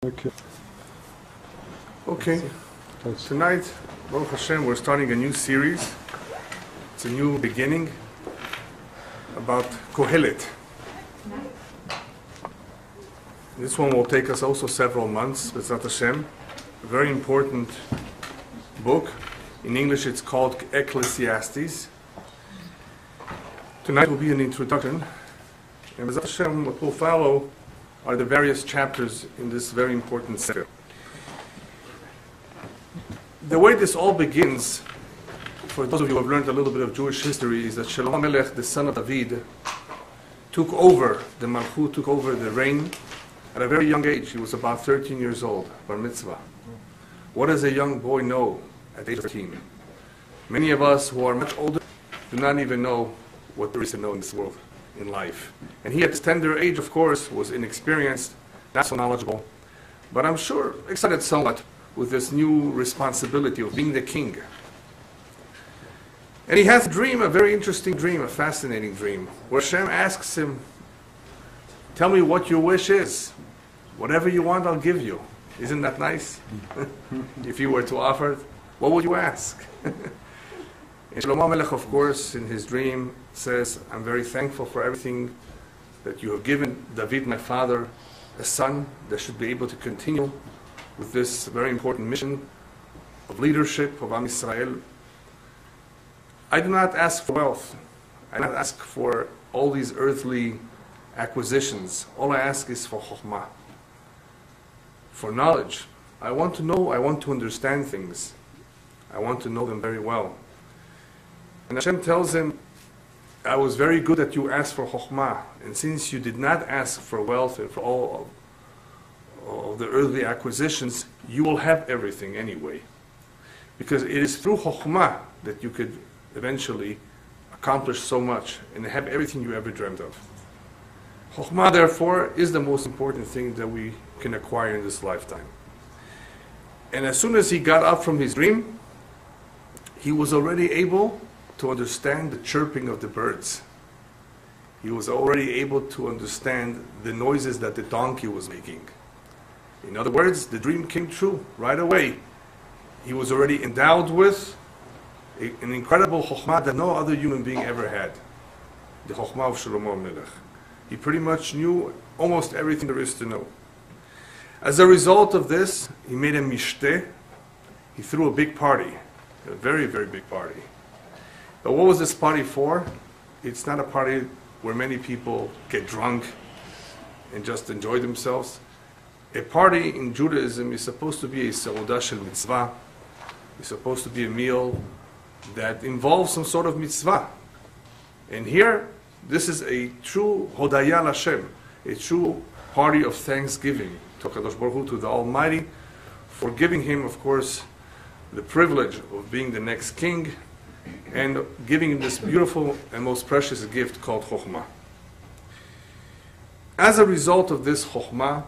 Okay. Tonight, Baruch Hashem, we're starting a new series. It's a new beginning about Kohelet. This one will take us also several months, B'ezrat Hashem. A very important book. In English it's called Ecclesiastes. Tonight will be an introduction. And B'ezrat Hashem, what will follow are the various chapters in this very important sefer. The way this all begins, for those of you who have learned a little bit of Jewish history, is that Salomon, the son of David, took over the Malchut, took over the reign at a very young age. He was about 13 years old, bar mitzvah. What does a young boy know at age 13? Many of us who are much older do not even know what there is to know in this world, in life. And he at this tender age, of course, was inexperienced, not so knowledgeable, but I'm sure excited somewhat with this new responsibility of being the king. And he has a dream, a very interesting dream, a fascinating dream, where Hashem asks him, tell me what your wish is. Whatever you want, I'll give you. Isn't that nice? If you were to offer it, what would you ask? And Shlomo Melech, of course, in his dream says, I'm very thankful for everything that you have given David, my father, a son that should be able to continue with this very important mission of leadership of Am Yisrael. I do not ask for wealth. I do not ask for all these earthly acquisitions. All I ask is for chokhmah, for knowledge. I want to know, I want to understand things. I want to know them very well. And Hashem tells him, I was very good that you asked for chokhmah, and since you did not ask for wealth and for all of the earthly acquisitions, you will have everything anyway. Because it is through chokhmah that you could eventually accomplish so much and have everything you ever dreamed of. Chokhmah, therefore, is the most important thing that we can acquire in this lifetime. And as soon as he got up from his dream, he was already able to understand the chirping of the birds. He was already able to understand the noises that the donkey was making. In other words, the dream came true right away. He was already endowed with an incredible chokhmah that no other human being ever had. The chokhmah of Shlomo Melech. He pretty much knew almost everything there is to know. As a result of this, he made a mishteh. He threw a big party, a very, very big party. But what was this party for? It's not a party where many people get drunk and just enjoy themselves. A party in Judaism is supposed to be a seudah shel mitzvah. It's supposed to be a meal that involves some sort of mitzvah. And here, this is a true hodaya l'Hashem, a true party of thanksgiving to HaKadosh Baruch Hu, to the Almighty, for giving him, of course, the privilege of being the next king, and giving him this beautiful and most precious gift called chokhmah. As a result of this chokhmah,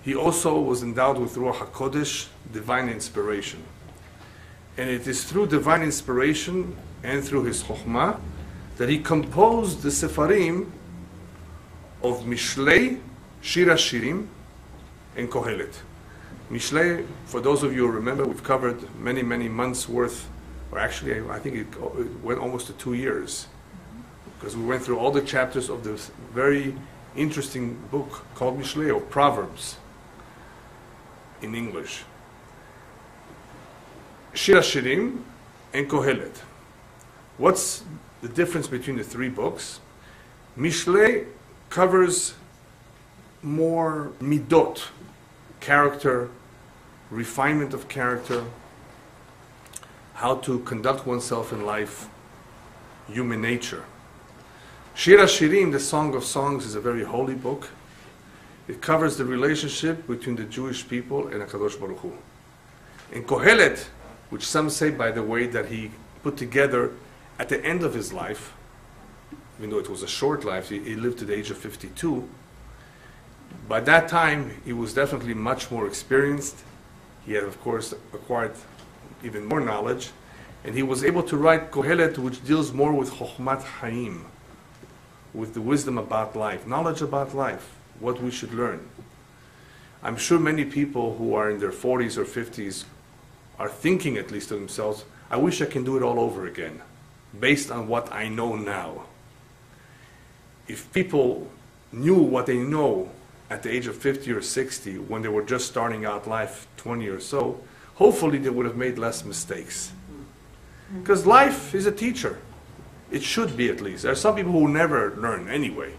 he also was endowed with Ruach HaKodesh, divine inspiration. And it is through divine inspiration and through his chokhmah that he composed the sefarim of Mishlei, Shir HaShirim, and Kohelet. Mishlei, for those of you who remember, we've covered many, many months worth, or actually I think it went almost to 2 years, because we went through all the chapters of this very interesting book called Mishlei, or Proverbs in English. Shir HaShirim and Kohelet. What's the difference between the three books? Mishlei covers more midot, character, refinement of character, how to conduct oneself in life, human nature. Shir HaShirim, the Song of Songs, is a very holy book. It covers the relationship between the Jewish people and HaKadosh Baruch Hu. And Kohelet, which some say, by the way, that he put together at the end of his life, even though it was a short life, he lived to the age of 52. By that time, he was definitely much more experienced. He had, of course, acquired even more knowledge. And he was able to write Kohelet, which deals more with Chokhmat Chaim, with the wisdom about life, knowledge about life, what we should learn. I'm sure many people who are in their 40s or 50s are thinking at least to themselves, I wish I can do it all over again, based on what I know now. If people knew what they know at the age of 50 or 60, when they were just starting out life, 20 or so, hopefully they would have made less mistakes. Because life is a teacher. It should be, at least. There are some people who never learn anyway.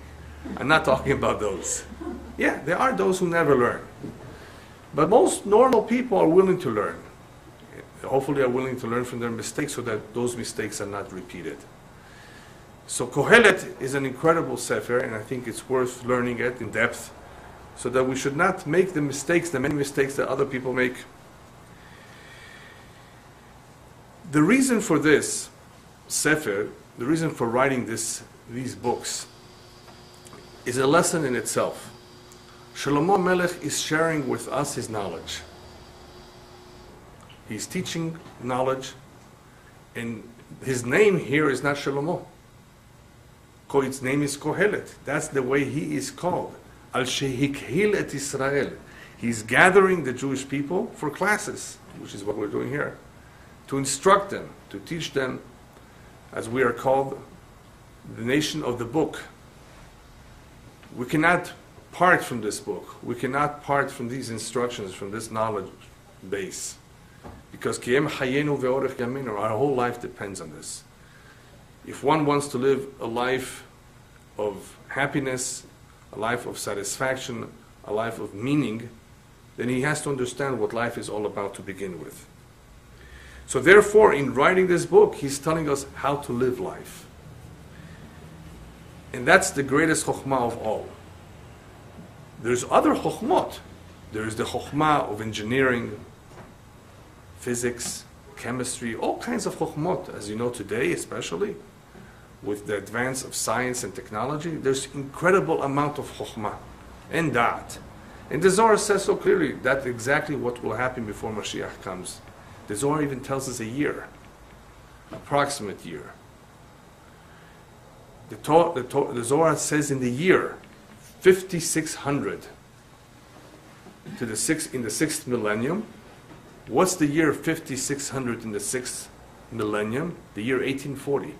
I'm not talking about those. Yeah, there are those who never learn. But most normal people are willing to learn. Hopefully are willing to learn from their mistakes so that those mistakes are not repeated. So Kohelet is an incredible sefer, and I think it's worth learning it in depth, so that we should not make the many mistakes that other people make. The reason for this sefer, the reason for writing these books, is a lesson in itself. Shlomo Melech is sharing with us his knowledge. He's teaching knowledge, and his name here is not Shlomo. His name is Kohelet. That's the way he is called. Al shehikhil et Israel. He's gathering the Jewish people for classes, which is what we're doing here, to instruct them, to teach them, as we are called, the nation of the book. We cannot part from this book. We cannot part from these instructions, from this knowledge base. Because Kiem Hayenu ve'orech yaminu, our whole life depends on this. If one wants to live a life of happiness, a life of satisfaction, a life of meaning, then he has to understand what life is all about to begin with. So therefore, in writing this book, he's telling us how to live life. And that's the greatest chokhmah of all. There's other chokhmot. There's the chokhmah of engineering, physics, chemistry, all kinds of chokhmot, as you know today, especially with the advance of science and technology. There's incredible amount of chokhmah and da'at. And the Zohar says so clearly that's exactly what will happen before Mashiach comes. The Zohar even tells us a year, approximate year. The Zohar says in the year 5600 in the 6th millennium. What's the year 5600 in the 6th millennium? The year 1840.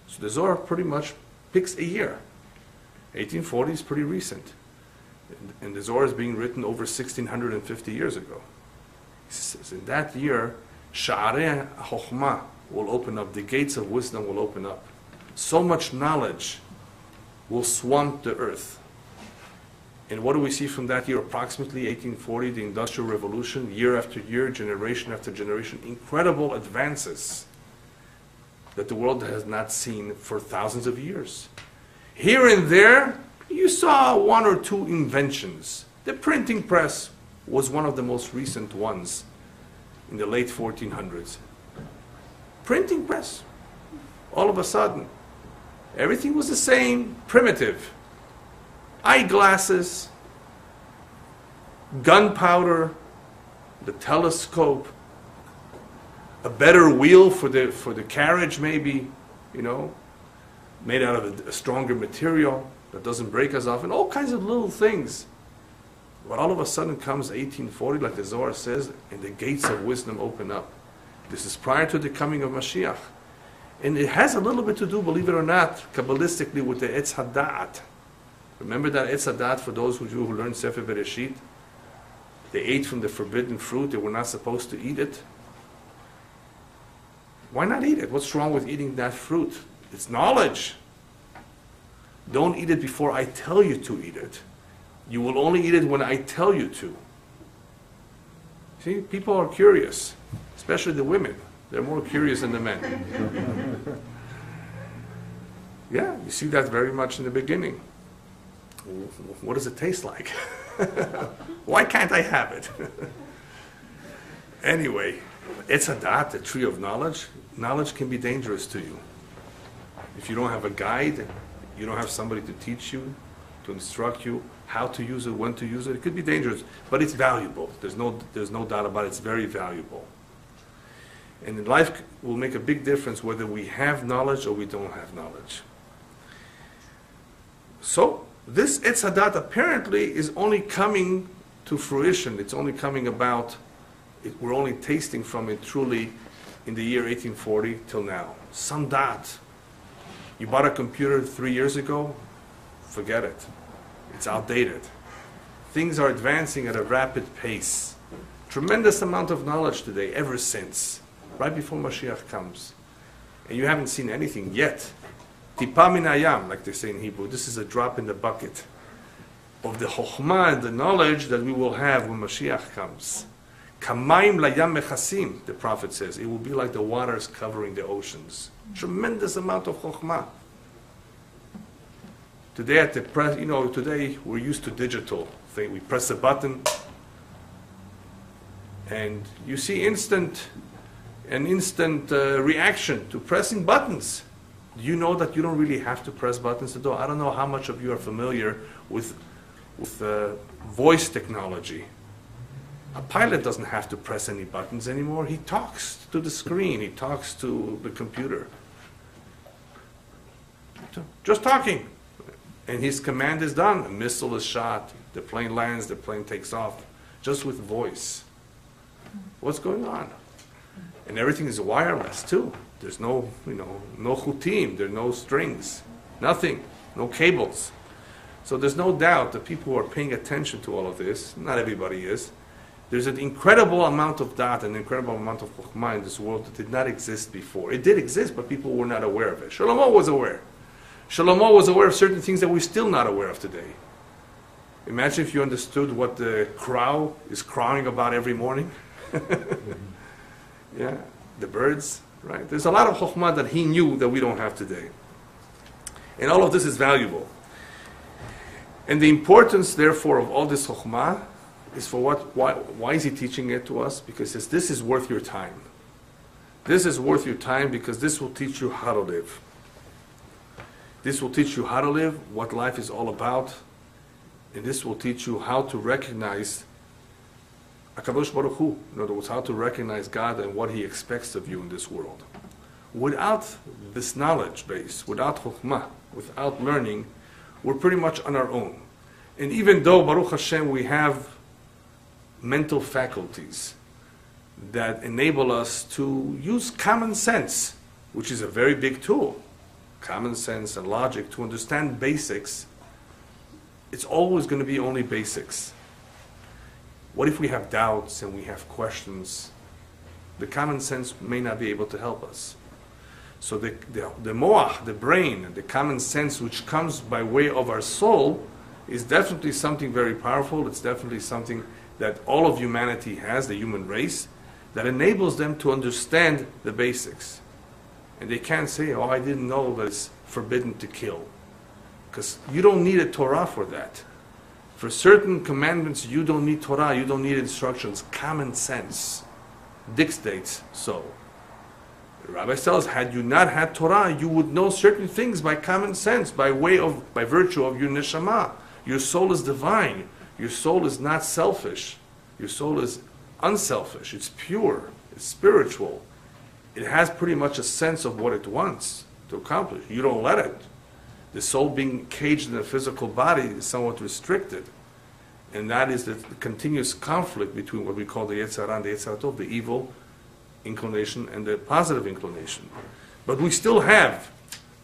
So the Zohar pretty much picks a year. 1840 is pretty recent. And the Zohar is being written over 1650 years ago. He says in that year, Sha'arei HaChokhmah will open up, the gates of wisdom will open up. So much knowledge will swamp the earth. And what do we see from that year? Approximately 1840, the Industrial Revolution, year after year, generation after generation, incredible advances that the world has not seen for thousands of years. Here and there, you saw one or two inventions. The printing press was one of the most recent ones in the late 1400s. Printing press. All of a sudden, everything was the same, primitive. Eyeglasses, gunpowder, the telescope, a better wheel for the carriage maybe, made out of a stronger material that doesn't break as often, all kinds of little things. But all of a sudden comes 1840, like the Zohar says, and the gates of wisdom open up. This is prior to the coming of Mashiach. And it has a little bit to do, believe it or not, Kabbalistically with the Etz HaDa'at. Remember that Etz HaDa'at for those who learned Sefer Bereshit? They ate from the forbidden fruit. They were not supposed to eat it. Why not eat it? What's wrong with eating that fruit? It's knowledge. Don't eat it before I tell you to eat it. You will only eat it when I tell you to. See, people are curious, especially the women. They're more curious than the men. Yeah, you see that very much in the beginning. What does it taste like? Why can't I have it? Anyway, it's a dat, the tree of knowledge. Knowledge can be dangerous to you. If you don't have a guide, you don't have somebody to teach you, to instruct you how to use it, when to use it, it could be dangerous, but it's valuable. There's no doubt about it. It's very valuable. And in life will make a big difference whether we have knowledge or we don't have knowledge. So, this Etz HaDat apparently is only coming to fruition. It's only coming about, we're only tasting from it truly in the year 1840 till now. Some dot. You bought a computer 3 years ago, forget it. It's outdated. Things are advancing at a rapid pace. Tremendous amount of knowledge today, ever since, right before Mashiach comes. And you haven't seen anything yet. Tipa min hayam, like they say in Hebrew. This is a drop in the bucket of the chokhmah and the knowledge that we will have when Mashiach comes. Kamaim layam mechasim, the prophet says. It will be like the waters covering the oceans. Tremendous amount of chokhmah. Today at the press, today we're used to digital thing. We press a button, and you see instant reaction to pressing buttons. Do you know that you don't really have to press buttons at all? I don't know how much of you are familiar with voice technology. A pilot doesn't have to press any buttons anymore. He talks to the screen. He talks to the computer. Just talking. And his command is done. A missile is shot. The plane lands. The plane takes off. Just with voice. What's going on? And everything is wireless too. There's no chutim. There are no strings. Nothing. No cables. So there's no doubt that people who are paying attention to all of this, not everybody is, there's an incredible amount of data, an incredible amount of chokhmah in this world that did not exist before. It did exist, but people were not aware of it. Salomon was aware. Salomon was aware of certain things that we're still not aware of today. Imagine if you understood what the crow is crowing about every morning. Yeah, the birds, right? There's a lot of chokhmah that he knew that we don't have today. And all of this is valuable. And the importance, therefore, of all this chokhmah is for what? Why is he teaching it to us? Because he says, this is worth your time. This is worth your time because this will teach you how to live. This will teach you how to live, what life is all about, and this will teach you how to recognize HaKadosh Baruch Hu. In other words, how to recognize God and what He expects of you in this world. Without this knowledge base, without chokhmah, without learning, we're pretty much on our own. And even though, Baruch Hashem, we have mental faculties that enable us to use common sense, which is a very big tool, common sense and logic, to understand basics, it's always going to be only basics. What if we have doubts and we have questions? The common sense may not be able to help us. So the moach, the brain, the common sense which comes by way of our soul is definitely something very powerful. It's definitely something that all of humanity has, the human race, that enables them to understand the basics. And they can't say, oh, I didn't know that it's forbidden to kill. Because you don't need a Torah for that. For certain commandments, you don't need Torah, you don't need instructions. Common sense dictates so. The Rabbi tells, had you not had Torah, you would know certain things by common sense, by virtue of your neshama. Your soul is divine. Your soul is not selfish. Your soul is unselfish. It's pure. It's spiritual. It has pretty much a sense of what it wants to accomplish. You don't let it. The soul being caged in a physical body is somewhat restricted. And that is the continuous conflict between what we call the Yetzer Hara and the Yetzer Tov, the evil inclination and the positive inclination. But we still have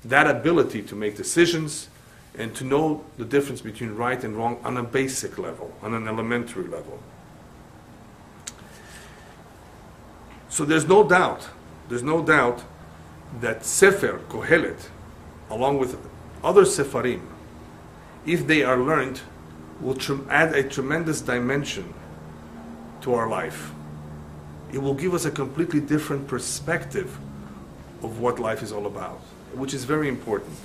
that ability to make decisions and to know the difference between right and wrong on a basic level, on an elementary level. So there's no doubt that Sefer, Kohelet, along with other Sefarim, if they are learned, will add a tremendous dimension to our life. It will give us a completely different perspective of what life is all about, which is very important.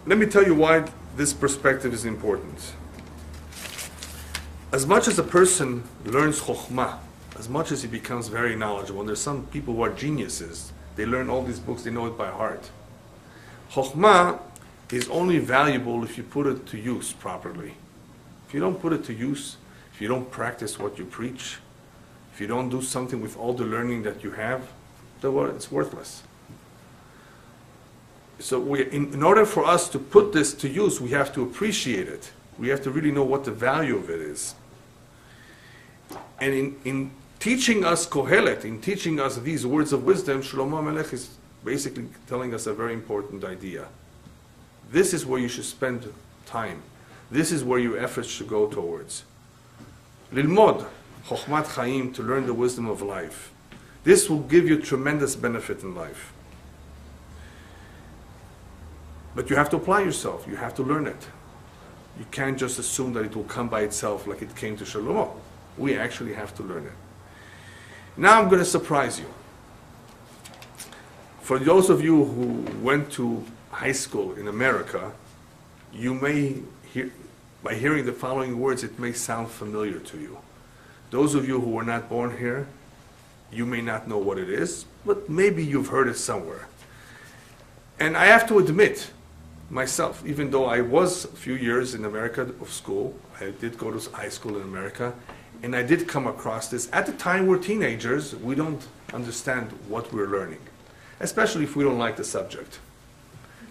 Let me tell you why this perspective is important. As much as a person learns Chokhmah, as much as he becomes very knowledgeable, and there's some people who are geniuses, they learn all these books, they know it by heart. Chokhmah is only valuable if you put it to use properly. If you don't put it to use, if you don't practice what you preach, if you don't do something with all the learning that you have, it's worthless. So in order for us to put this to use, we have to appreciate it. We have to really know what the value of it is. And in teaching us Kohelet, in teaching us these words of wisdom, Shlomo Melech is basically telling us a very important idea. This is where you should spend time. This is where your efforts should go towards. Lilmod, Chochmat Chaim, to learn the wisdom of life. This will give you tremendous benefit in life. But you have to apply yourself. You have to learn it. You can't just assume that it will come by itself like it came to Shlomo. We actually have to learn it. Now I'm going to surprise you. For those of you who went to high school in America, you may hear, by hearing the following words, it may sound familiar to you. Those of you who were not born here, you may not know what it is, but maybe you've heard it somewhere. And I have to admit, myself, even though I was a few years in America of school, I did go to high school in America, and I did come across this. At the time we're teenagers, we don't understand what we're learning, especially if we don't like the subject.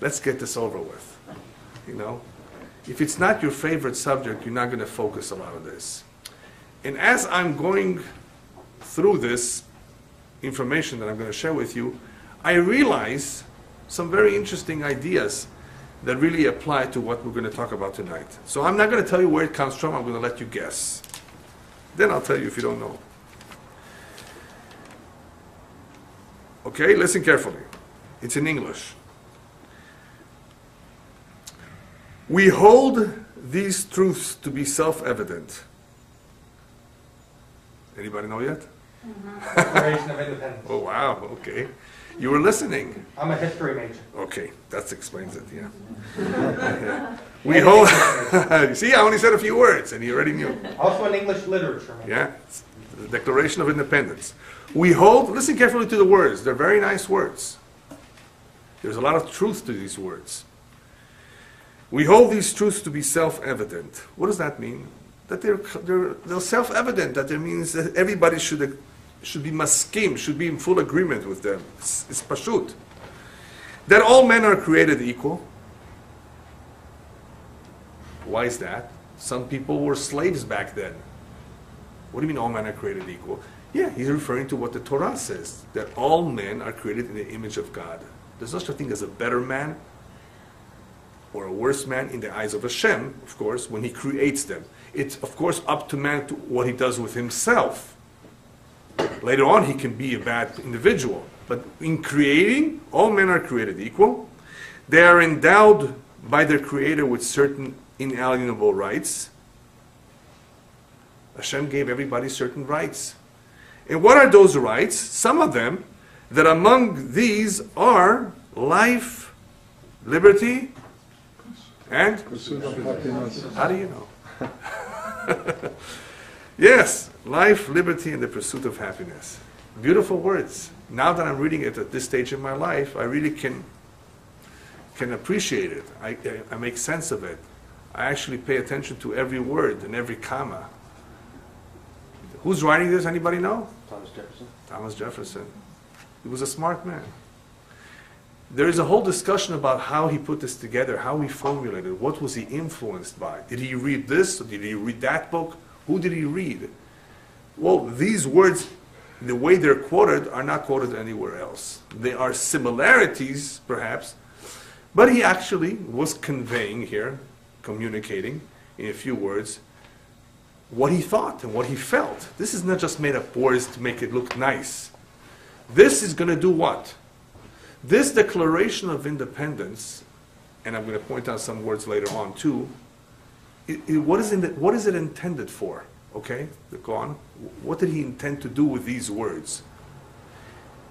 Let's get this over with, you know? If it's not your favorite subject, you're not going to focus a lot on this. And as I'm going through this information that I'm going to share with you, I realize some very interesting ideas that really apply to what we're going to talk about tonight. So I'm not going to tell you where it comes from, I'm going to let you guess. Then I'll tell you if you don't know. Okay, listen carefully. It's in English. We hold these truths to be self-evident. Anybody know yet? Declaration of Independence. Oh, wow, okay. You were listening. I'm a history major. Okay, that explains it, yeah. Yeah. We hold, see, I only said a few words and you already knew. Also an English literature major. Yeah, it's the Declaration of Independence. We hold, listen carefully to the words, they're very nice words. There's a lot of truth to these words. We hold these truths to be self-evident. What does that mean? That they're self-evident, that it means that everybody should be maskim, should be in full agreement with them. It's pashut. That all men are created equal. Why is that? Some people were slaves back then. What do you mean all men are created equal? Yeah, he's referring to what the Torah says, that all men are created in the image of God. There's no such a thing as a better man or a worse man in the eyes of Hashem, of course, when he creates them. It's, of course, up to man to what he does with himself. Later on, he can be a bad individual. But in creating, all men are created equal. They are endowed by their Creator with certain inalienable rights. Hashem gave everybody certain rights. And what are those rights? Some of them, that among these are life, liberty, and pursuit of happiness. How do you know? Yes, life, liberty, and the pursuit of happiness. Beautiful words. Now that I'm reading it at this stage in my life, I really can appreciate it. I make sense of it. I actually pay attention to every word and every comma. Who's writing this? Anybody know? Thomas Jefferson. Thomas Jefferson. He was a smart man. There is a whole discussion about how he put this together, how he formulated, what was he influenced by? Did he read this, or did he read that book? Who did he read? Well, these words, the way they're quoted, are not quoted anywhere else. There are similarities, perhaps, but he actually was conveying here, communicating in a few words, what he thought and what he felt. This is not just made up words to make it look nice. This is going to do what? This Declaration of Independence, and I'm going to point out some words later on too, what is it intended for? Okay, go on. What did he intend to do with these words?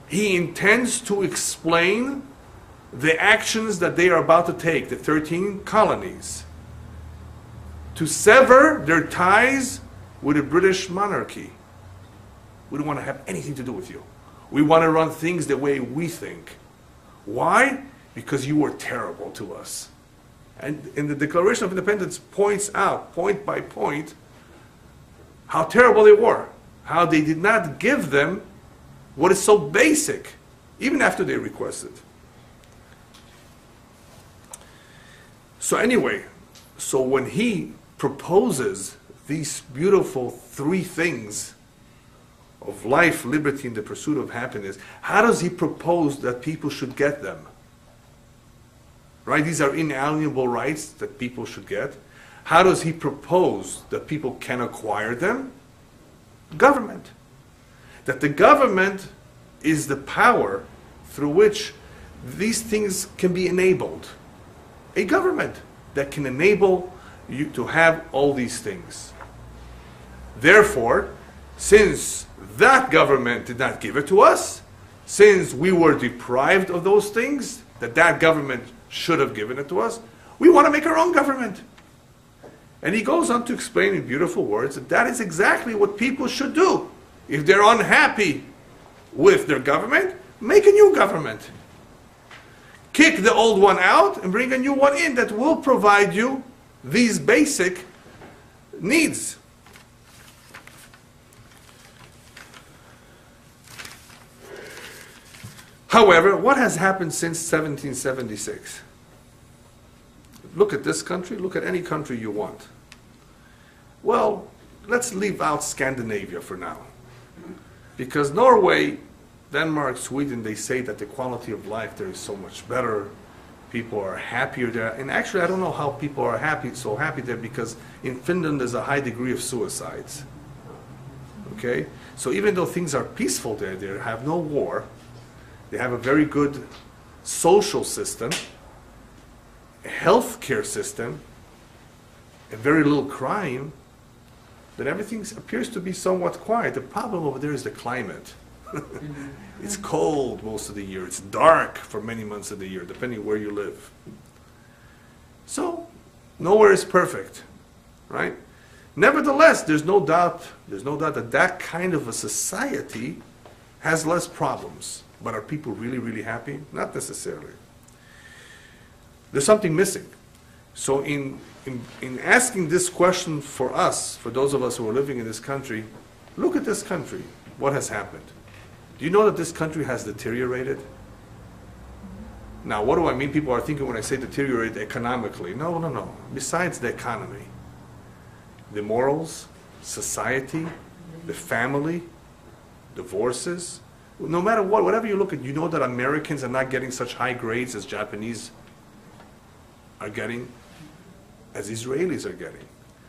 He intends to explain the actions that they are about to take, the 13 colonies, to sever their ties with the British monarchy. We don't want to have anything to do with you. We want to run things the way we think. Why? Because you were terrible to us. And in the Declaration of Independence points out, point by point, how terrible they were. How they did not give them what is so basic, even after they requested. So anyway, so when he proposes these beautiful three things of life, liberty, and the pursuit of happiness, how does he propose that people should get them? Right? These are inalienable rights that people should get. How does he propose that people can acquire them? Government. That the government is the power through which these things can be enabled. A government that can enable you to have all these things. Therefore, since that government did not give it to us, since we were deprived of those things that government should have given it to us, we want to make our own government. And he goes on to explain in beautiful words that that is exactly what people should do. If they're unhappy with their government, make a new government. Kick the old one out and bring a new one in that will provide you these basic needs. However, what has happened since 1776? Look at this country, look at any country you want. Well, let's leave out Scandinavia for now. Because Norway, Denmark, Sweden, they say that the quality of life there is so much better. People are happier there. And actually, I don't know how people are so happy there, because in Finland there's a high degree of suicides. Okay? So even though things are peaceful there, they have no war, they have a very good social system, a healthcare system, and very little crime, then everything appears to be somewhat quiet. The problem over there is the climate. It's cold most of the year. It's dark for many months of the year, depending where you live. So, nowhere is perfect, right? Nevertheless, there's no doubt that that kind of a society has less problems. But are people really, really happy? Not necessarily. There's something missing. So in asking this question for us, for those of us who are living in this country, look at this country. What has happened? Do you know that this country has deteriorated? Now, what do I mean? People are thinking when I say deteriorate economically. No, no, no. Besides the economy, the morals, society, the family, divorces, no matter what, whatever you look at, you know that Americans are not getting such high grades as Japanese are getting, as Israelis are getting,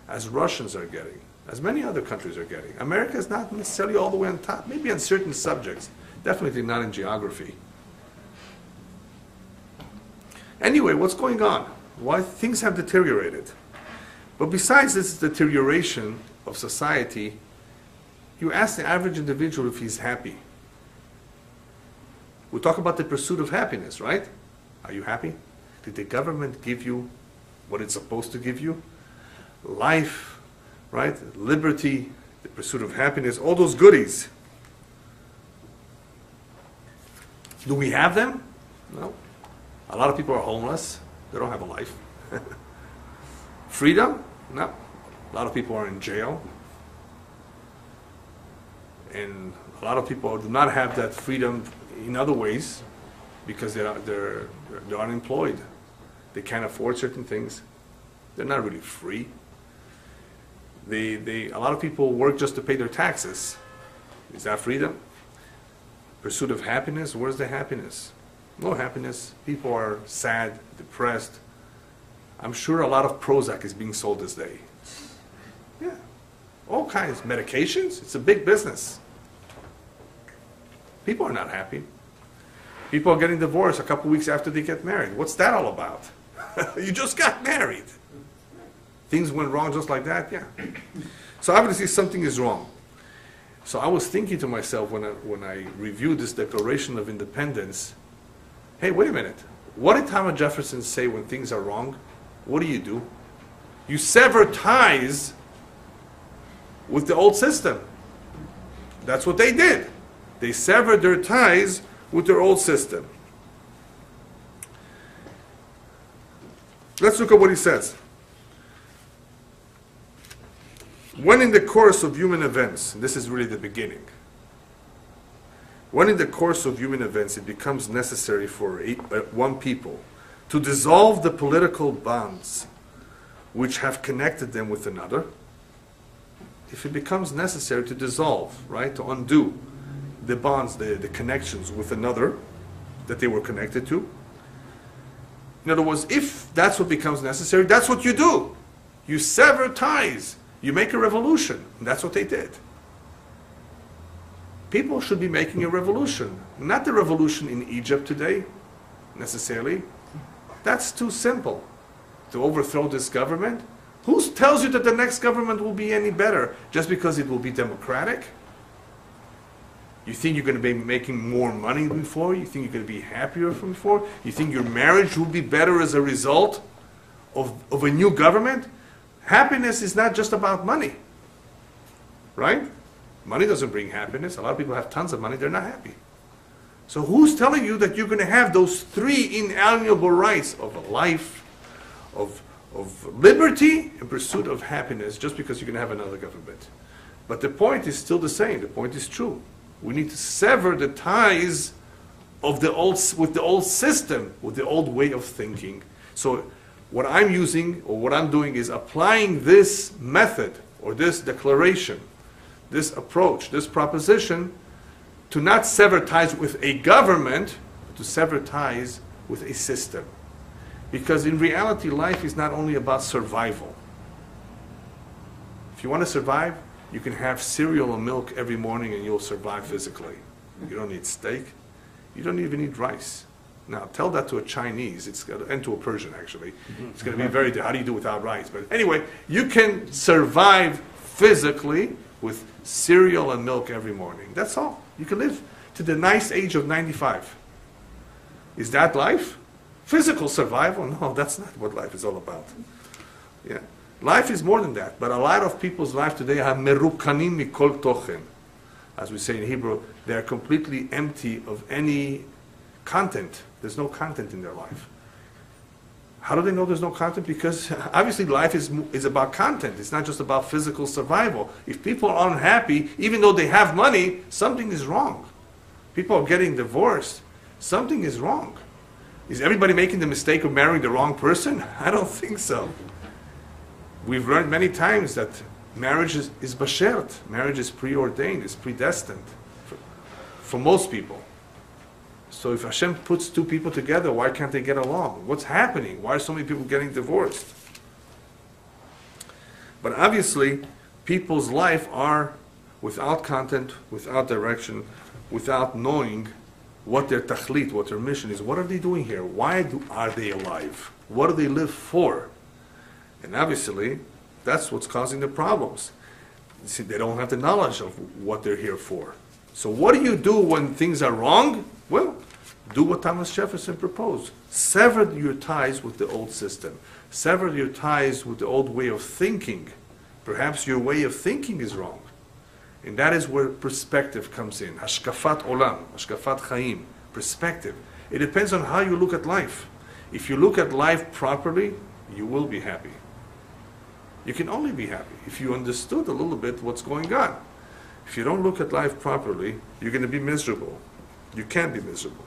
as Russians are getting, as many other countries are getting. America is not necessarily all the way on top, maybe on certain subjects, definitely not in geography. Anyway, what's going on? Why things have deteriorated? But besides this deterioration of society, you ask the average individual if he's happy. We talk about the pursuit of happiness, right? Are you happy? Did the government give you what it's supposed to give you? Life, right? Liberty, the pursuit of happiness, all those goodies. Do we have them? No. A lot of people are homeless. They don't have a life. Freedom? No. A lot of people are in jail. And a lot of people do not have that freedom in other ways because they're unemployed. They can't afford certain things. They're not really free. A lot of people work just to pay their taxes. Is that freedom? Pursuit of happiness? Where's the happiness? No happiness. People are sad, depressed. I'm sure a lot of Prozac is being sold this day. Yeah. All kinds. Medications? It's a big business. People are not happy. People are getting divorced a couple weeks after they get married. What's that all about? You just got married. Things went wrong just like that? Yeah. So obviously something is wrong. So I was thinking to myself when I reviewed this Declaration of Independence, hey, wait a minute. What did Thomas Jefferson say when things are wrong? What do? You sever ties with the old system. That's what they did. They severed their ties with their old system. Let's look at what he says. When in the course of human events, and this is really the beginning, when in the course of human events it becomes necessary for one people to dissolve the political bonds which have connected them with another, if it becomes necessary to dissolve, right, to undo the bonds, the connections with another that they were connected to. In other words, if that's what becomes necessary, that's what you do. You sever ties. You make a revolution. And that's what they did. People should be making a revolution. Not the revolution in Egypt today, necessarily. That's too simple. To overthrow this government? Who tells you that the next government will be any better just because it will be democratic? You think you're going to be making more money than before? You think you're going to be happier from before? You think your marriage will be better as a result of a new government? Happiness is not just about money, right? Money doesn't bring happiness. A lot of people have tons of money, they're not happy. So who's telling you that you're going to have those three inalienable rights of a life, of liberty, and pursuit of happiness just because you're going to have another government? But the point is still the same. The point is true. We need to sever the ties of with the old system, with the old way of thinking. So what I'm using, or what I'm doing, is applying this method, or this declaration, this approach, this proposition, to not sever ties with a government, but to sever ties with a system. Because in reality, life is not only about survival. If you want to survive, you can have cereal and milk every morning and you'll survive physically. You don't need steak. You don't even need rice. Now, tell that to a Chinese, and to a Persian, actually. It's going to be very, how do you do without rice? But anyway, you can survive physically with cereal and milk every morning. That's all. You can live to the nice age of 95. Is that life? Physical survival? No, that's not what life is all about. Yeah. Life is more than that. But a lot of people's life today are merukanim mikol tochen. As we say in Hebrew, they are completely empty of any content. There's no content in their life. How do they know there's no content? Because obviously life is about content. It's not just about physical survival. If people are unhappy, even though they have money, something is wrong. People are getting divorced. Something is wrong. Is everybody making the mistake of marrying the wrong person? I don't think so. We've learned many times that marriage is bashert. Marriage is preordained, is predestined for most people. So if Hashem puts two people together, why can't they get along? What's happening? Why are so many people getting divorced? But obviously, people's life are without content, without direction, without knowing what their tachlit, what their mission is. What are they doing here? Why are they alive? What do they live for? And obviously, that's what's causing the problems. You see, they don't have the knowledge of what they're here for. So what do you do when things are wrong? Well, do what Thomas Jefferson proposed. Sever your ties with the old system. Sever your ties with the old way of thinking. Perhaps your way of thinking is wrong. And that is where perspective comes in. Hashkafat olam, hashkafat chaim, perspective. It depends on how you look at life. If you look at life properly, you will be happy. You can only be happy if you understood a little bit what's going on. If you don't look at life properly, you're going to be miserable. You can't be miserable.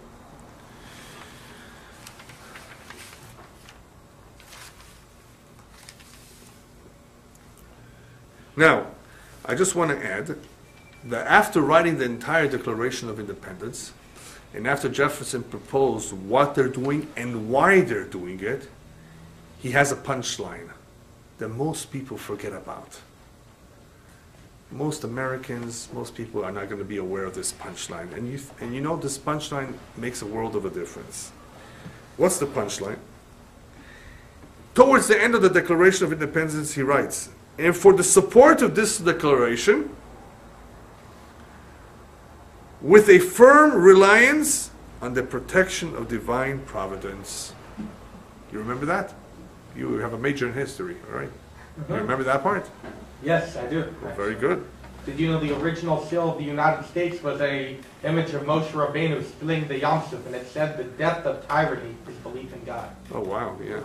Now, I just want to add that after writing the entire Declaration of Independence, and after Jefferson proposed what they're doing and why they're doing it, he has a punchline that most people forget about. Most Americans, most people are not going to be aware of this punchline. And you know this punchline makes a world of a difference. What's the punchline? Towards the end of the Declaration of Independence, he writes, and for the support of this declaration, with a firm reliance on the protection of divine providence. You remember that? You have a major in history, all right? You remember that part? Yes, I do. Well, very good. Did you know the original seal of the United States was a image of Moshe Rabbeinu splitting the Yam Suf, and it said the death of tyranny is belief in God. Oh, wow, yeah.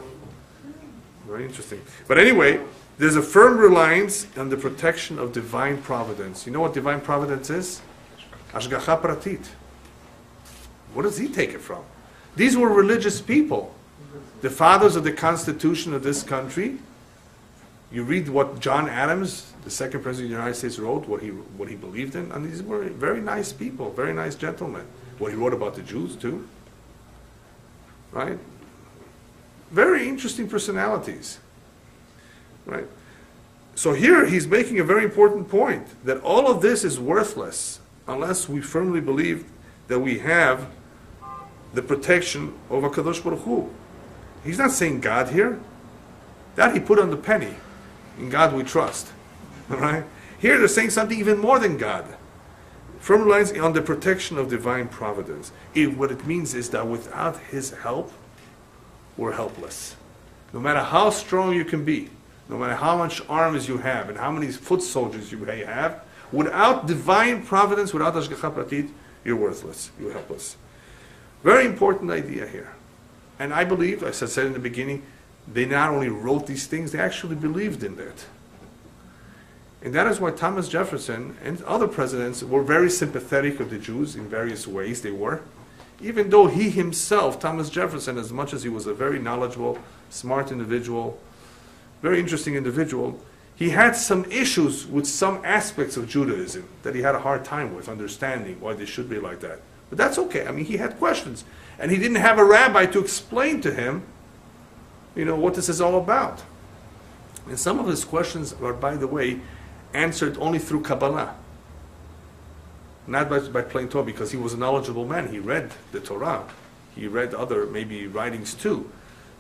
Very interesting. But anyway, there's a firm reliance on the protection of divine providence. You know what divine providence is? Ashgacha pratit. What does he take it from? These were religious people. The fathers of the Constitution of this country You read what John Adams, the second president of the United States, wrote, what he believed in, and these were very nice people, very nice gentlemen. What he wrote about the Jews too, right? Very interesting personalities, right? So here he's making a very important point, that all of this is worthless unless we firmly believe that we have the protection of HaKadosh Baruch Hu. He's not saying God here. That he put on the penny. In God we trust. All right? Here they're saying something even more than God. Firm reliance on the protection of divine providence. What it means is that without His help, we're helpless. No matter how strong you can be, no matter how much arms you have, and how many foot soldiers you may have, without divine providence, without Hashgacha Pratit, you're worthless. You're helpless. Very important idea here. And I believe, as I said in the beginning, they not only wrote these things, they actually believed in that. And that is why Thomas Jefferson and other presidents were very sympathetic of the Jews in various ways. They were. Even though he himself, Thomas Jefferson, as much as he was a very knowledgeable, smart individual, very interesting individual, he had some issues with some aspects of Judaism that he had a hard time with understanding why they should be like that. But that's okay. I mean, he had questions. And he didn't have a rabbi to explain to him, what this is all about. And some of his questions are, by the way, answered only through Kabbalah. Not by plain Torah, because he was a knowledgeable man. He read the Torah. He read other, maybe, writings too.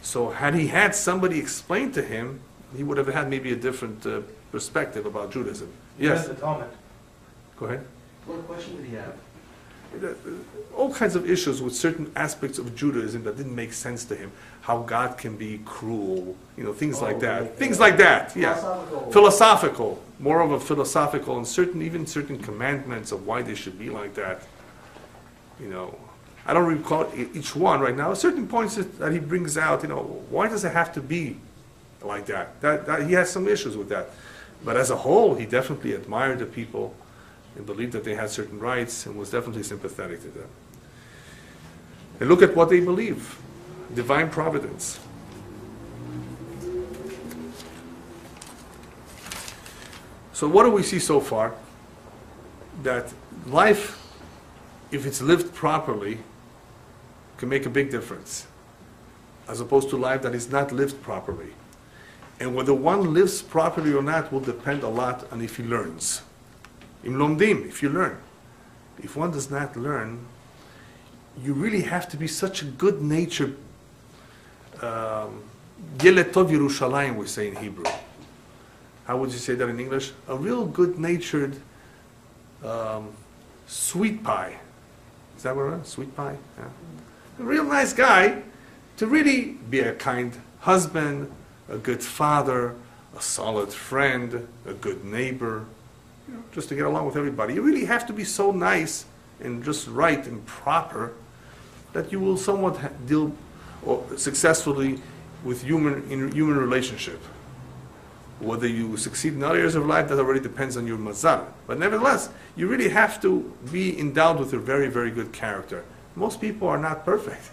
So had he had somebody explain to him, he would have had maybe a different perspective about Judaism. Yes? The Talmud. Go ahead. What question did he have? All kinds of issues with certain aspects of Judaism that didn't make sense to him. How God can be cruel, things like that. Things like that, yeah. Philosophical. More of a philosophical, and even certain commandments of why they should be like that. I don't recall each one right now. Certain points that he brings out, why does it have to be like that? That he has some issues with that. But as a whole, he definitely admired the people and believed that they had certain rights and was definitely sympathetic to them. And look at what they believe. Divine providence. So what do we see so far? That life, if it's lived properly, can make a big difference, as opposed to life that is not lived properly. And whether one lives properly or not will depend a lot on if he learns. Im lomdim, if you learn. If one does not learn, you really have to be such a good-natured Yeled Tov Yerushalayim, we say in Hebrew. How would you say that in English? A real good-natured sweet pie. Is that what it is? Sweet pie? Yeah. A real nice guy to really be a kind husband, a good father, a solid friend, a good neighbor, just to get along with everybody. You really have to be so nice and just right and proper that you will somewhat deal successfully with human relationship. Whether you succeed in other areas of life, that already depends on your mazal. But nevertheless, you really have to be endowed with a very, very good character. Most people are not perfect.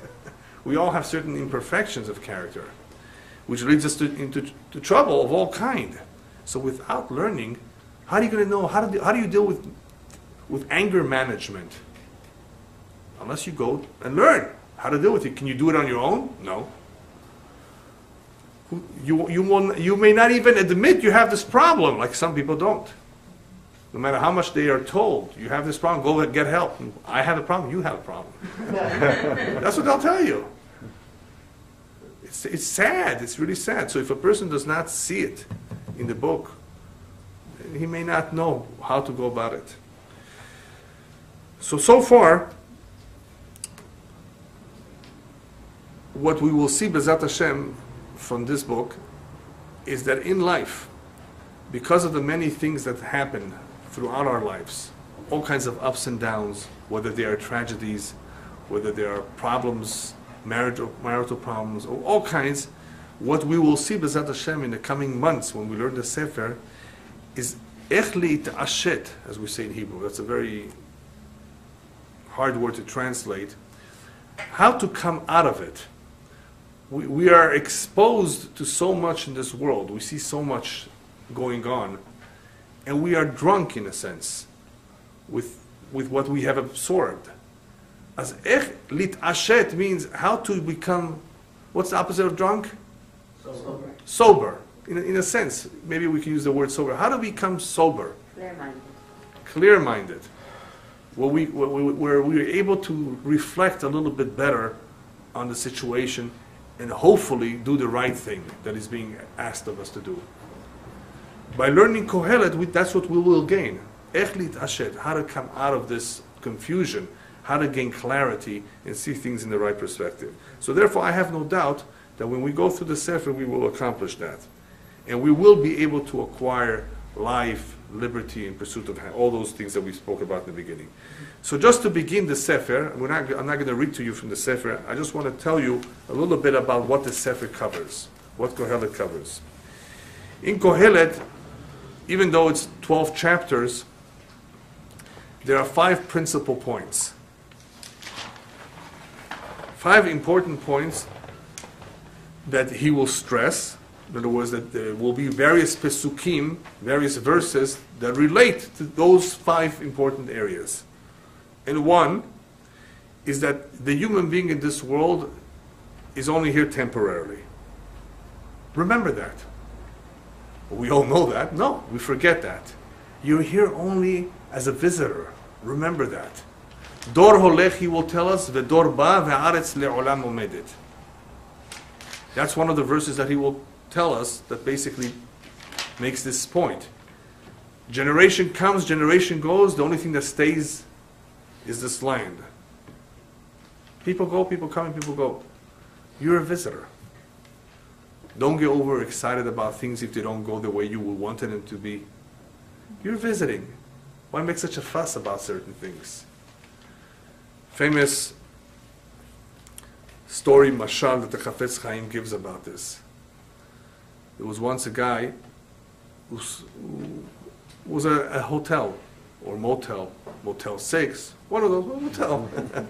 We all have certain imperfections of character, which leads us into trouble of all kind. So without learning, how are you going to know, how do you deal with anger management? Unless you go and learn how to deal with it. Can you do it on your own? No. You may not even admit you have this problem, like some people don't. No matter how much they are told, you have this problem, go and get help. I have a problem, you have a problem. That's what they'll tell you. It's sad, it's really sad. So if a person does not see it in the book, he may not know how to go about it. So far, what we will see, B'ezrat Hashem, from this book, is that in life, because of the many things that happen throughout our lives, all kinds of ups and downs, whether they are tragedies, whether they are problems, marital problems, or all kinds, what we will see, B'ezrat Hashem, in the coming months when we learn the Sefer, is ech le'it'ashet, as we say in Hebrew. That's a very hard word to translate. How to come out of it. we are exposed to so much in this world. We see so much going on, and we are drunk in a sense with what we have absorbed. As ech lit ashet means how to become, what's the opposite of drunk? Sober. Sober. In a sense, maybe we can use the word sober. How to become sober? Clear-minded. Clear-minded. Where we're able to reflect a little bit better on the situation and hopefully do the right thing that is being asked of us to do. By learning Kohelet, that's what we will gain. Echlit ashet, how to come out of this confusion, how to gain clarity and see things in the right perspective. So therefore, I have no doubt that when we go through the Sefer, we will accomplish that. And we will be able to acquire life, liberty, and pursuit of all those things that we spoke about in the beginning. So just to begin the Sefer, I'm not going to read to you from the Sefer. I just want to tell you a little bit about what the Sefer covers, what Kohelet covers. In Kohelet, even though it's 12 chapters, there are 5 principal points. 5 important points that he will stress. In other words, that there will be various pesukim, various verses that relate to those 5 important areas. And one is that the human being in this world is only here temporarily. Remember that. We all know that. No, we forget that. You're here only as a visitor. Remember that. Dor holech, he will tell us, v'dor ba ve'aretz le'olam omedet. That's one of the verses that he will tell us that basically makes this point. Generation comes, generation goes, the only thing that stays is this land. People go, people come, and people go. You're a visitor. Don't get overexcited about things if they don't go the way you would want them to be. You're visiting. Why make such a fuss about certain things? Famous story, mashal, that the Chafetz Chaim gives about this. There was once a guy who was a hotel or motel, Motel 6, one of those, motel. The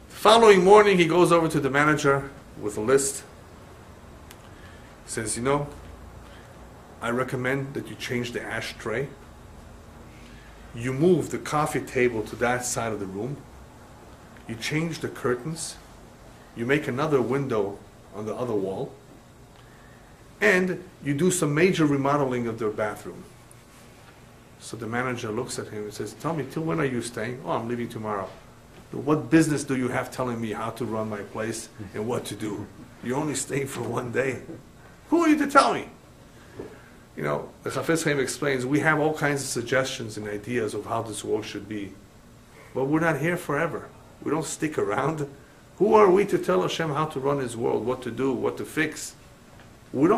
following morning, he goes over to the manager with a list. He says, you know, I recommend that you change the ashtray. You move the coffee table to that side of the room. You change the curtains. You make another window on the other wall. And you do some major remodeling of their bathroom. So the manager looks at him and says, tell me, till when are you staying? Oh, I'm leaving tomorrow. What business do you have telling me how to run my place and what to do? You're only staying for one day. Who are you to tell me? You know, the Chafetz Chaim explains, we have all kinds of suggestions and ideas of how this world should be. But we're not here forever. We don't stick around. Who are we to tell Hashem how to run His world, what to do, what to fix? We're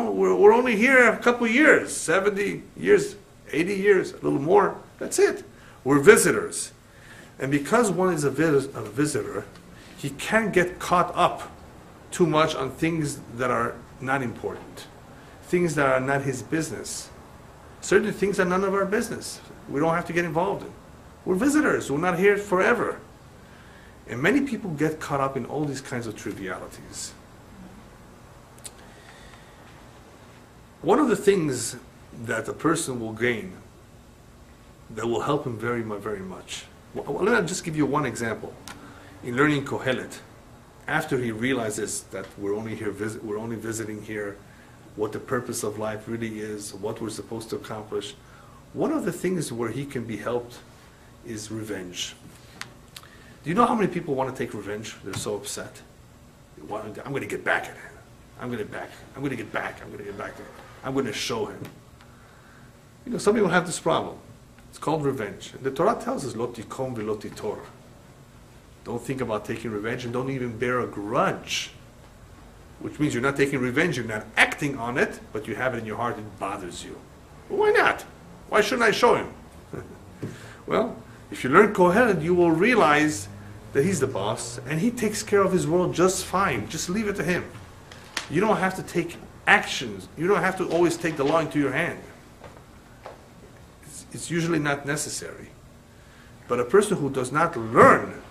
only here a couple years, 70 years, 80 years, a little more. That's it. We're visitors. And because one is a visitor, he can't get caught up too much on things that are not important, things that are not his business. Certain things are none of our business. We don't have to get involved in. We're visitors. We're not here forever. And many people get caught up in all these kinds of trivialities. One of the things that a person will gain that will help him very, very much. Well, let me just give you one example. In learning Kohelet, after he realizes that we're only visiting here, what the purpose of life really is, what we're supposed to accomplish, one of the things where he can be helped is revenge. Do you know how many people want to take revenge? They're so upset. I'm going to get back at him. I'm going to get back. I'm going to get back. I'm going to get back to him. I'm going to show him. You know, some people have this problem. It's called revenge. And the Torah tells us, Lo tikom v'lo titor. Don't think about taking revenge and don't even bear a grudge. Which means you're not taking revenge, you're not acting on it, but you have it in your heart, it bothers you. Well, why not? Why shouldn't I show him? Well, if you learn Kohelet, you will realize that he's the boss and he takes care of his world just fine. Just leave it to him. You don't have to take actions. You don't have to always take the law into your hand. It's usually not necessary. But a person who does not learn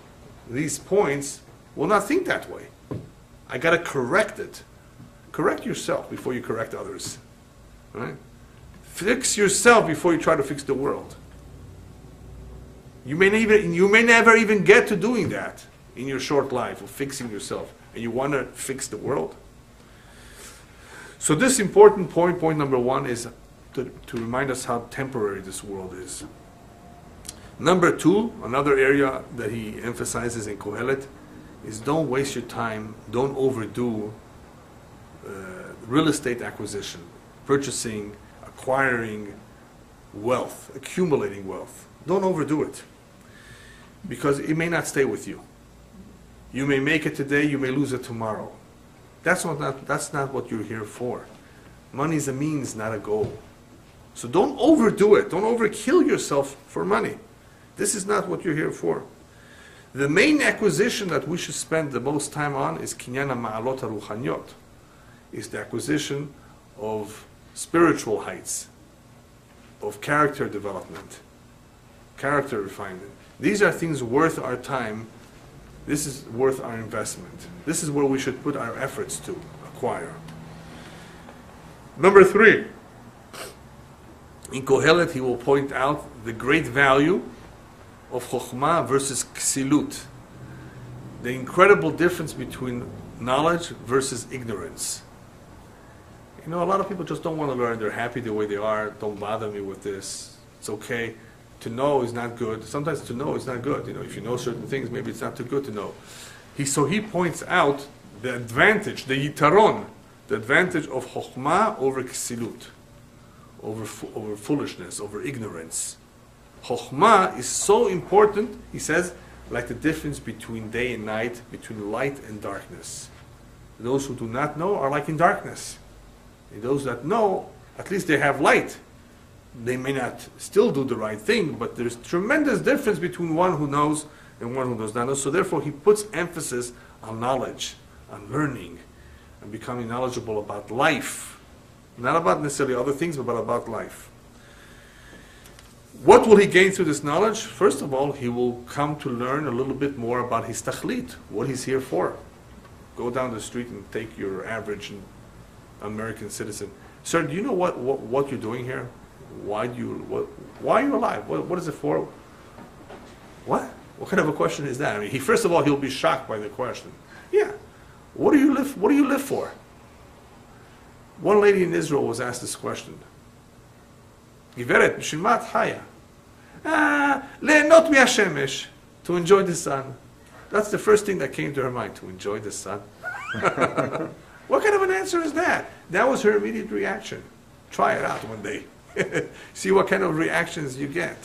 these points will not think that way. I got to correct it. Correct yourself before you correct others. Right? Fix yourself before you try to fix the world. You may never even get to doing that in your short life of fixing yourself, and you want to fix the world. So this important point number one, is to remind us how temporary this world is. Number two, another area that he emphasizes in Kohelet, is don't waste your time, don't overdo real estate acquisition, purchasing, acquiring wealth, accumulating wealth. Don't overdo it, because it may not stay with you. You may make it today, you may lose it tomorrow. That's not what you're here for. Money is a means, not a goal. So don't overdo it. Don't overkill yourself for money. This is not what you're here for. The main acquisition that we should spend the most time on is kinyan ma'alot ruchaniot, is the acquisition of spiritual heights, of character development, character refinement. These are things worth our time. This is worth our investment. This is where we should put our efforts to acquire. Number three, in Kohelet he will point out the great value of Chokhmah versus Ksilut, the incredible difference between knowledge versus ignorance. You know, a lot of people just don't want to learn. They're happy the way they are. Don't bother me with this. It's okay. To know is not good. Sometimes to know is not good. You know, if you know certain things, maybe it's not too good to know. So he points out the advantage, the yitaron, the advantage of chokhmah over ksilut, over foolishness, over ignorance. Chokhmah is so important, he says, like the difference between day and night, between light and darkness. Those who do not know are like in darkness. And those that know, at least they have light. They may not still do the right thing, but there's tremendous difference between one who knows and one who does not know. So therefore he puts emphasis on knowledge, on learning, and becoming knowledgeable about life. Not about necessarily other things, but about life. What will he gain through this knowledge? First of all, he will come to learn a little bit more about his tachlit, what he's here for. Go down the street and take your average American citizen. Sir, do you know what you're doing here? Why are you alive? What is it for? What? What kind of a question is that? I mean, first of all, he'll be shocked by the question. Yeah. What do you live for? One lady in Israel was asked this question. Giveret, b'shilmat chaya. Le'enot mi'ashemesh, to enjoy the sun. That's the first thing that came to her mind, to enjoy the sun. What kind of an answer is that? That was her immediate reaction. Try it out one day. See what kind of reactions you get.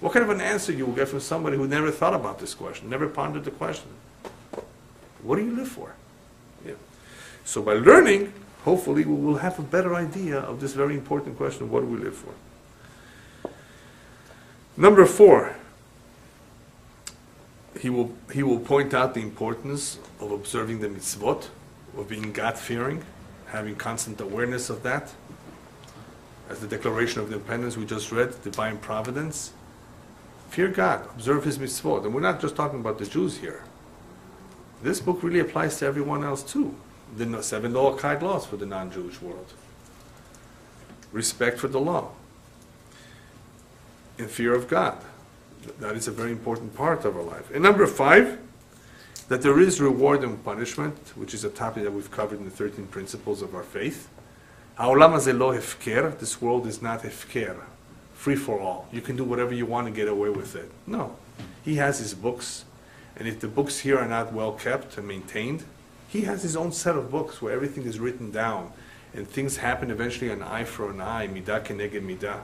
What kind of an answer you will get from somebody who never thought about this question, never pondered the question. What do you live for? Yeah. So by learning, hopefully we will have a better idea of this very important question, what do we live for? Number four, he will point out the importance of observing the mitzvot, of being God-fearing, having constant awareness of that. As the Declaration of Independence we just read, divine providence. Fear God, observe his mitzvot. And we're not just talking about the Jews here. This book really applies to everyone else too. The 7 Noahide laws for the non-Jewish world. Respect for the law. And fear of God. That is a very important part of our life. And number 5, that there is reward and punishment, which is a topic that we've covered in the 13 principles of our faith. Ha'olam hazeh lo hefker, this world is not hefker, free for all. You can do whatever you want and get away with it. No. He has his books, and if the books here are not well kept and maintained, he has his own set of books where everything is written down, and things happen eventually an eye for an eye, midah keneged midah,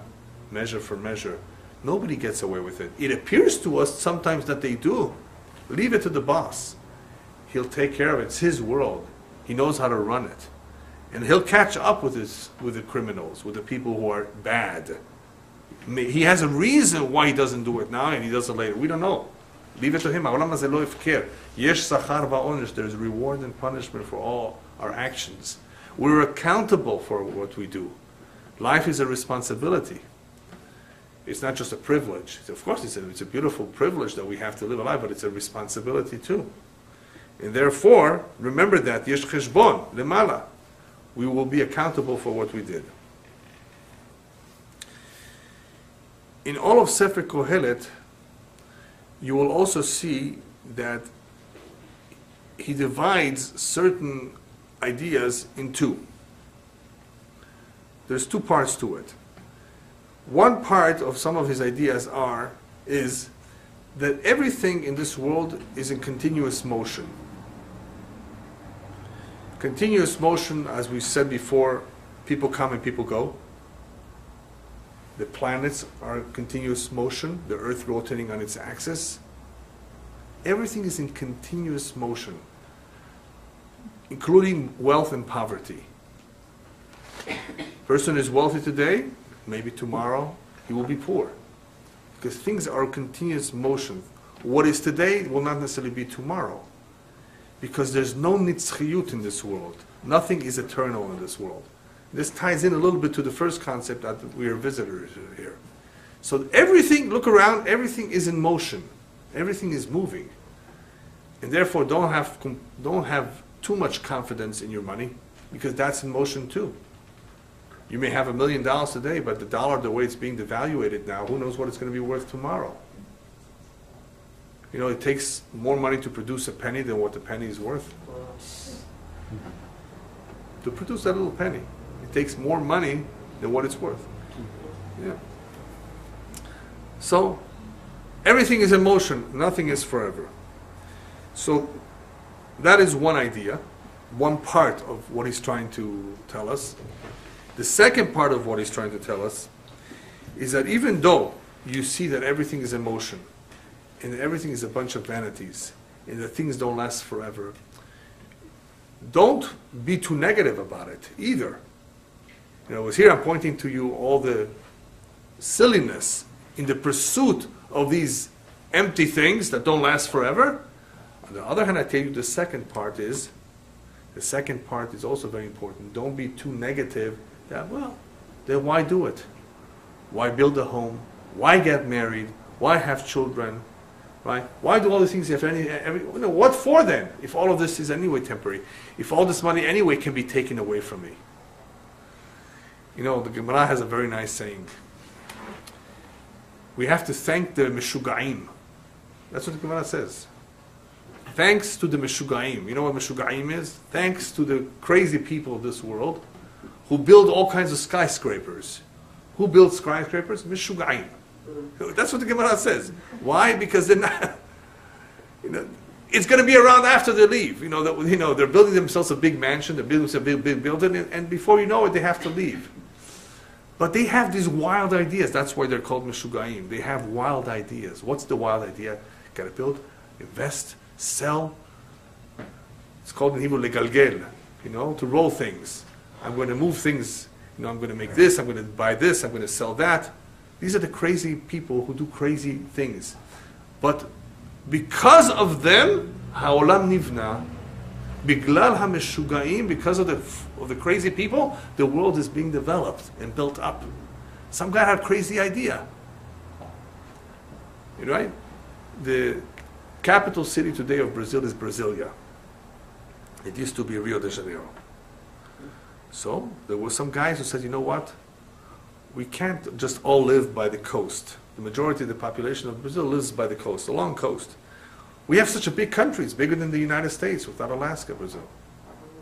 measure for measure. Nobody gets away with it. It appears to us sometimes that they do. Leave it to the boss. He'll take care of it. It's his world. He knows how to run it. And he'll catch up with the criminals, with the people who are bad. He has a reason why he doesn't do it now and he does it later. We don't know. Leave it to him. There's reward and punishment for all our actions. We're accountable for what we do. Life is a responsibility. It's not just a privilege. Of course, it's a beautiful privilege that we have to live a life, but it's a responsibility too. And therefore, remember that, yesh cheshbon, lemala. We will be accountable for what we did. In all of Sefer Kohelet, you will also see that he divides certain ideas in two. There's two parts to it. One part of some of his ideas is that everything in this world is in continuous motion. Continuous motion, as we said before, people come and people go. The planets are in continuous motion, the earth rotating on its axis. Everything is in continuous motion, including wealth and poverty. Person is wealthy today, maybe tomorrow he will be poor. Because things are in continuous motion. What is today will not necessarily be tomorrow. Because there's no nitzchiyut in this world. Nothing is eternal in this world. This ties in a little bit to the first concept that we are visitors here. So everything, look around, everything is in motion. Everything is moving. And therefore don't have too much confidence in your money, because that's in motion too. You may have $1 million today, but the dollar, the way it's being devaluated now, who knows what it's going to be worth tomorrow? You know, it takes more money to produce a penny than what the penny is worth. To produce that little penny, it takes more money than what it's worth. Yeah. So, everything is in motion, nothing is forever. So, that is one idea, one part of what he's trying to tell us. The second part of what he's trying to tell us is that even though you see that everything is in motion, and everything is a bunch of vanities, and that things don't last forever, don't be too negative about it either. You know, here I'm pointing to you all the silliness in the pursuit of these empty things that don't last forever. On the other hand, I tell you the second part is also very important. Don't be too negative that, well, then why do it? Why build a home? Why get married? Why have children? Right? Why do all these things? What for then? If all of this is anyway temporary, if all this money anyway can be taken away from me. You know, the Gemara has a very nice saying. We have to thank the Meshugaim. That's what the Gemara says. Thanks to the Meshugaim. You know what Meshugaim is? Thanks to the crazy people of this world who build all kinds of skyscrapers. Who builds skyscrapers? Meshugaim. That's what the Gemara says. Why? Because they're not. You know, it's going to be around after they leave. You know, they're building themselves a big mansion. They're building a big building, and before you know it, they have to leave. But they have these wild ideas. That's why they're called Meshugaim. They have wild ideas. What's the wild idea? Got to build, invest, sell. It's called in Hebrew legalgel. You know, to roll things. I'm going to move things. You know, I'm going to make this. I'm going to buy this. I'm going to sell that. These are the crazy people who do crazy things. But because of them, ha'olam nivna, biglal ha'meshugaim, because of the crazy people, the world is being developed and built up. Some guy had a crazy idea. Right? The capital city today of Brazil is Brasilia. It used to be Rio de Janeiro. So there were some guys who said, you know what? We can't just all live by the coast. The majority of the population of Brazil lives by the coast, along coast. We have such a big country. It's bigger than the United States without Alaska, Brazil.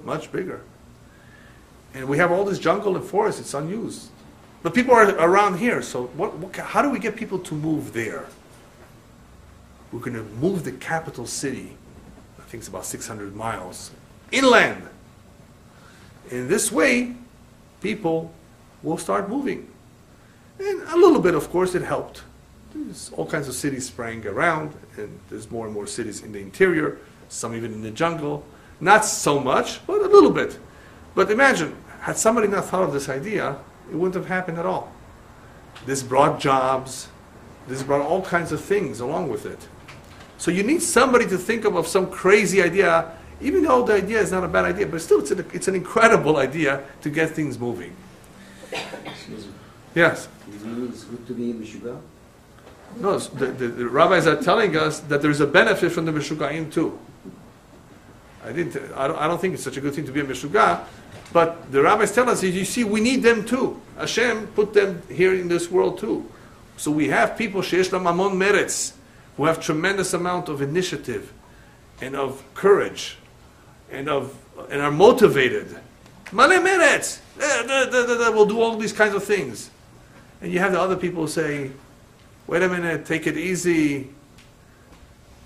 Much bigger. And we have all this jungle and forest. It's unused. But people are around here. So how do we get people to move there? We're going to move the capital city, I think it's about 600 miles, inland. In this way, people will start moving. And a little bit, of course, it helped. There's all kinds of cities sprang around, and there's more and more cities in the interior, some even in the jungle. Not so much, but a little bit. But imagine, had somebody not thought of this idea, it wouldn't have happened at all. This brought jobs, this brought all kinds of things along with it. So you need somebody to think of some crazy idea, even though the idea is not a bad idea, but still it's an incredible idea to get things moving. Excuse me. Yes? Does it mean it's good to be Meshuga? No, the rabbis are telling us that there's a benefit from the Meshugaim too. I don't think it's such a good thing to be a Meshuga, but the rabbis tell us, you see, we need them too. Hashem put them here in this world too. So we have people, sheyesh lam amon meretz, who have tremendous amount of initiative and of courage and are motivated. Maleh meretz, will do all these kinds of things. And you have the other people who say, wait a minute, take it easy,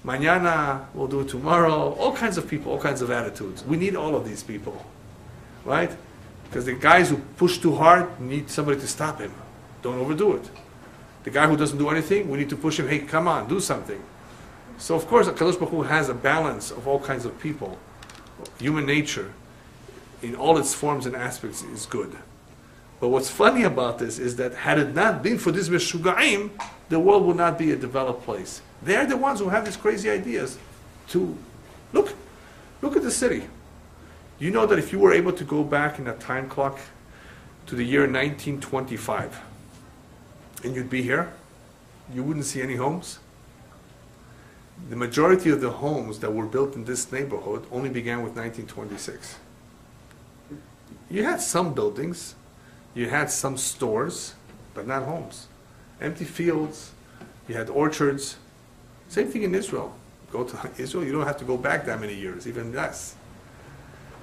mañana, we'll do it tomorrow. All kinds of people, all kinds of attitudes. We need all of these people, right? Because the guys who push too hard need somebody to stop him. Don't overdo it. The guy who doesn't do anything, we need to push him, hey, come on, do something. So of course, HaKadosh Baruch Hu has a balance of all kinds of people. Human nature, in all its forms and aspects, is good. But what's funny about this is that had it not been for this Meshugaim, the world would not be a developed place. They're the ones who have these crazy ideas to, look at the city. You know that if you were able to go back in a time clock to the year 1925, and you'd be here, you wouldn't see any homes. The majority of the homes that were built in this neighborhood only began with 1926. You had some buildings, you had some stores, but not homes. Empty fields, you had orchards. Same thing in Israel. Go to Israel, you don't have to go back that many years, even less.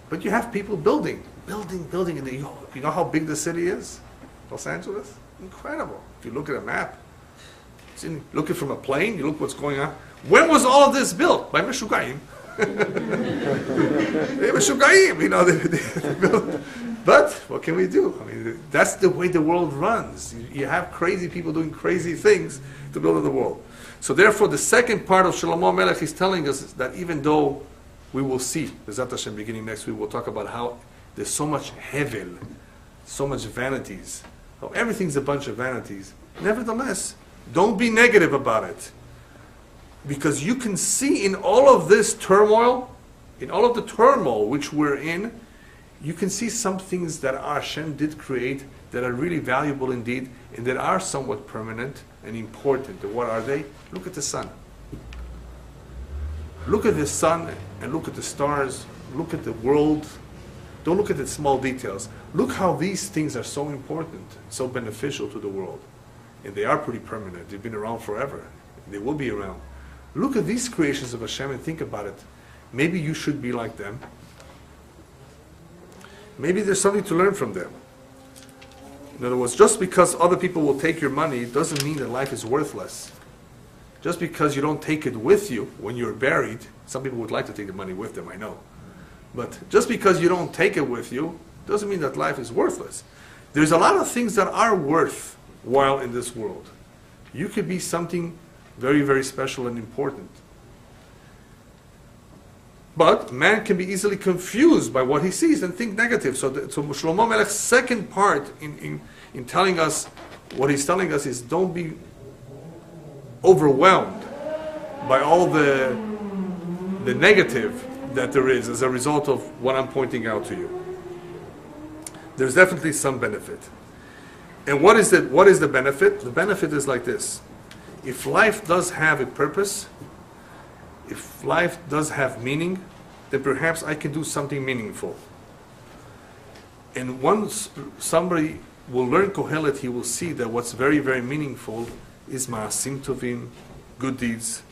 But you have people building. And you know how big the city is? Los Angeles? Incredible. If you look at a map, look at from a plane, you look what's going on. When was all of this built? By Meshugaim. Meshugaim, they built. But what can we do? I mean, that's the way the world runs. You have crazy people doing crazy things to build the world. So therefore, the second part of Shlomo Melech is telling us that even though we will see, B'ezrat Hashem, beginning next week, we'll talk about how there's so much hevel, so much vanities, how everything's a bunch of vanities. Nevertheless, don't be negative about it. Because you can see in all of this turmoil, in all of the turmoil which we're in, you can see some things that Hashem did create that are really valuable indeed, and that are somewhat permanent and important. And what are they? Look at the sun. Look at the sun and look at the stars. Look at the world. Don't look at the small details. Look how these things are so important, so beneficial to the world. And they are pretty permanent. They've been around forever. They will be around. Look at these creations of Hashem and think about it. Maybe you should be like them. Maybe there's something to learn from them. In other words, just because other people will take your money doesn't mean that life is worthless. Just because you don't take it with you when you're buried, some people would like to take the money with them, I know. But just because you don't take it with you doesn't mean that life is worthless. There's a lot of things that are worthwhile in this world. You could be something very, very special and important. But man can be easily confused by what he sees and think negative. So Shlomo Melech's second part in telling us, what he's telling us is, don't be overwhelmed by all the negative that there is as a result of what I'm pointing out to you. There's definitely some benefit. And what is the benefit? The benefit is like this. If life does have a purpose, if life does have meaning, then perhaps I can do something meaningful. And once somebody will learn Kohelet, he will see that what's very, very meaningful is ma'asim tovim, good deeds.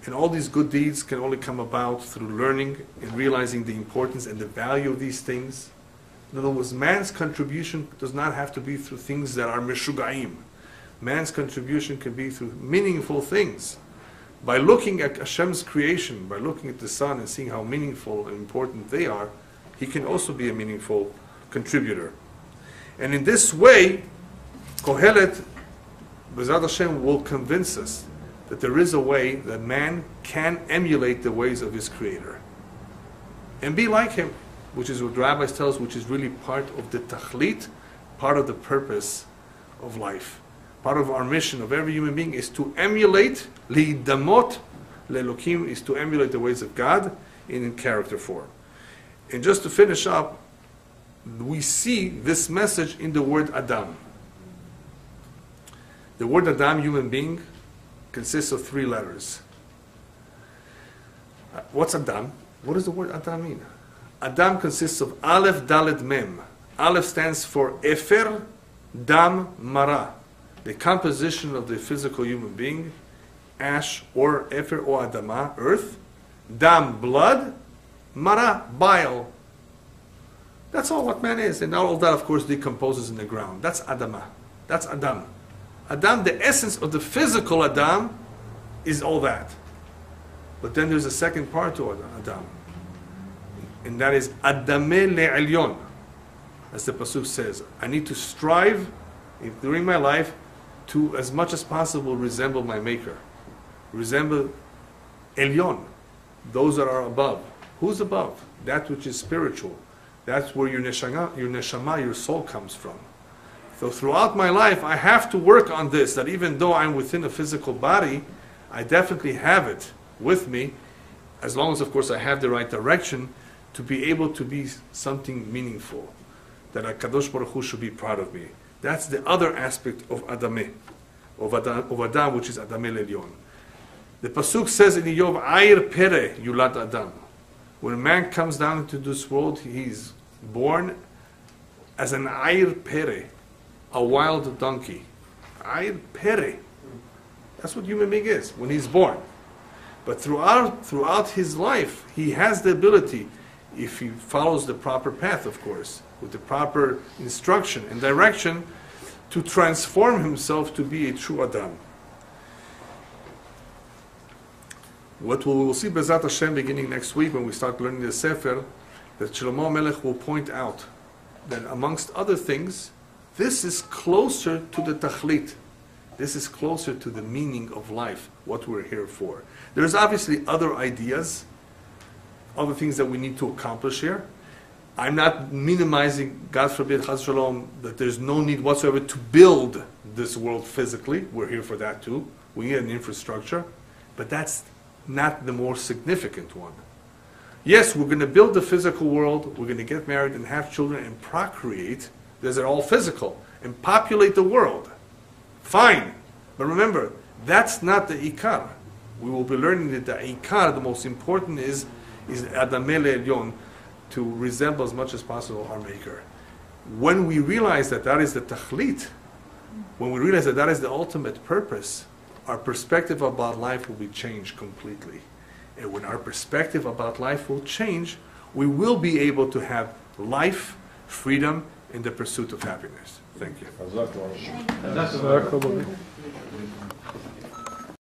And all these good deeds can only come about through learning and realizing the importance and the value of these things. In other words, man's contribution does not have to be through things that are meshugaim. Man's contribution can be through meaningful things. By looking at Hashem's creation, by looking at the sun and seeing how meaningful and important they are, he can also be a meaningful contributor. And in this way, Kohelet, B'ezrat Hashem, will convince us that there is a way that man can emulate the ways of his Creator and be like him, which is what the rabbis tell us, which is really part of the tachlit, part of the purpose of life. Part of our mission of every human being is to emulate, li'idamot le'elokim, is to emulate the ways of God in character form. And just to finish up, we see this message in the word Adam. The word Adam, human being, consists of 3 letters. What's Adam? What does the word Adam mean? Adam consists of Aleph, Dalet, Mem. Aleph stands for Efer, Dam, Mara. The composition of the physical human being, ash or Efer or Adama, earth. Dam, blood. Mara, bile. That's all what man is. And all of that, of course, decomposes in the ground. That's Adama. That's Adam. Adam, the essence of the physical Adam, is all that. But then there's a second part to Adam. And that is Adame le'elyon. As the Pasuk says, I need to strive during my life to, as much as possible, resemble my Maker. Resemble Elyon, those that are above. Who's above? That which is spiritual. That's where your neshama, your soul comes from. So throughout my life, I have to work on this, that even though I'm within a physical body, I definitely have it with me, as long as, of course, I have the right direction to be able to be something meaningful, that HaKadosh Baruch Hu should be proud of me. That's the other aspect of Adameh, of Adam, which is Adameh L'Elyon. The Pasuk says in Iyov, Ayir Pere Yulad Adam. When a man comes down into this world, he's born as an Ayir Pere, a wild donkey. Ayir Pere. That's what human being is when he's born. But throughout his life, he has the ability, if he follows the proper path, of course, with the proper instruction and direction, to transform himself to be a true Adam. What we will see Bezat Hashem beginning next week when we start learning the Sefer, that Shlomo Melech will point out that amongst other things, this is closer to the Tachlit. This is closer to the meaning of life, what we're here for. There's obviously other ideas, other things that we need to accomplish here. I'm not minimizing, God forbid, Chas Shalom, that there's no need whatsoever to build this world physically. We're here for that too. We need an infrastructure. But that's not the more significant one. Yes, we're going to build the physical world, we're going to get married and have children and procreate, those are all physical, and populate the world. Fine. But remember, that's not the Ikar. We will be learning that the Ikar, the most important is Adameh Le'elyon, to resemble as much as possible our Maker. When we realize that that is the Tachlit, when we realize that that is the ultimate purpose, our perspective about life will be changed completely. And when our perspective about life will change, we will be able to have life, freedom, and the pursuit of happiness. Thank you.